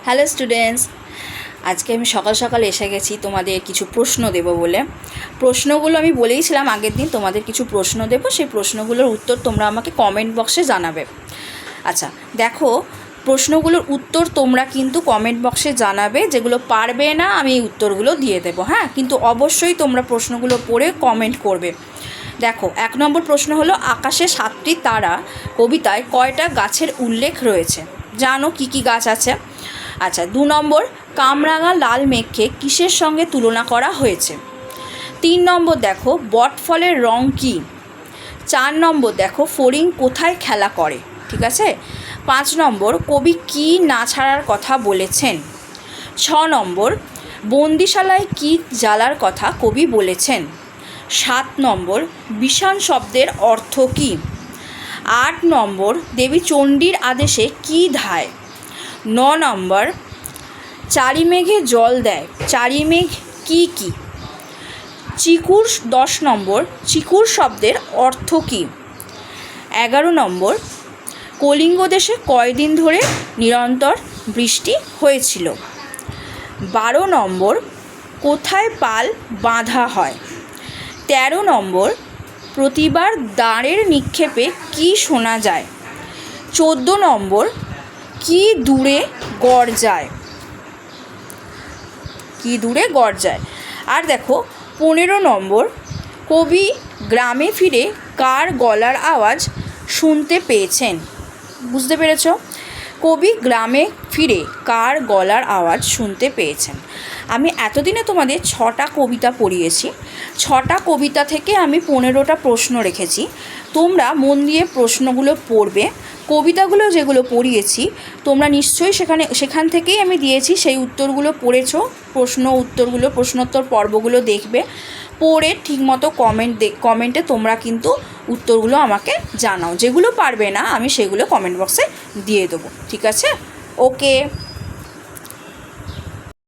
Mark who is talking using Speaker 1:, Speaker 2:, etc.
Speaker 1: Hello students, আজকে আমি সকাল সকাল এসে গেছি তোমাদের কিছু প্রশ্ন দেব বলে। প্রশ্নগুলো আমি বলেইছিলাম আগের দিন তোমাদের কিছু প্রশ্ন দেব, সেই প্রশ্নগুলোর উত্তর তোমরা আমাকে কমেন্ট বক্সে জানাবে। আচ্ছা দেখো, প্রশ্নগুলোর উত্তর তোমরা কিন্তু কমেন্ট বক্সে জানাবে, যেগুলো পারবে না আমি এই উত্তরগুলো দিয়ে দেবো। হ্যাঁ, কিন্তু অবশ্যই তোমরা প্রশ্নগুলো পড়ে কমেন্ট করবে। দেখো, 1 নম্বর প্রশ্ন হলো, আকাশে 7টি তারা কবিতায় কয়টা গাছের উল্লেখ রয়েছে? জানো কি কি গাছ আছে? আচ্ছা, 2 নম্বর, কামরাঙা লাল মেঘকে কিসের সঙ্গে তুলনা করা হয়েছে? 3 নম্বর দেখো, বটফলের রং কী? 4 নম্বর দেখো, ফড়িং কোথায় খেলা করে? ঠিক আছে। 5 নম্বর, কবি কী না ছাড়ার কথা বলেছেন? 6 নম্বর, বন্দিশালায় কী জ্বালার কথা কবি বলেছেন? 7 নম্বর, বিষাণ শব্দের অর্থ কী? 8 নম্বর, দেবী চণ্ডীর আদেশে কী ধায়? 9 নম্বর, চারি মেঘে জল দেয়, চারি মেঘ কী কী? চিকুর 10 নম্বর, চিকুর শব্দের অর্থ কী? 11 নম্বর, কলিঙ্গ দেশে কয়দিন ধরে নিরন্তর বৃষ্টি হয়েছিল? 12 নম্বর, কোথায় পাল বাঁধা হয়? 13 নম্বর, প্রতিবার দাঁড়ের নিক্ষেপে কী শোনা যায়? 14 নম্বর, কী দূরে গর্জায়? কী দূরে গর্জায়? আর দেখো 15 নম্বর, কবি গ্রামে ফিরে কার গলার আওয়াজ শুনতে পেয়েছেন? বুঝতে পেরেছ? কবি গ্রামে ফিরে কার গলার আওয়াজ শুনতে পেয়েছেন। আমি এতদিনে তোমাদের 6টা কবিতা পড়িয়েছি। 6টা কবিতা থেকে আমি 15টা প্রশ্ন রেখেছি। তোমরা মন দিয়ে প্রশ্নগুলো পড়বে। কবিতাগুলো যেগুলো পড়িয়েছি তোমরা নিশ্চয়ই সেখান থেকেই আমি দিয়েছি, সেই উত্তরগুলো পড়েছো। প্রশ্নোত্তর পর্বগুলো দেখবে, পড়ে ঠিকমতো কমেন্টে তোমরা কিন্তু উত্তরগুলো আমাকে জানাও। যেগুলো পারবে না আমি সেগুলো কমেন্ট বক্সে দিয়ে দেবো। ঠিক আছে? ওকে।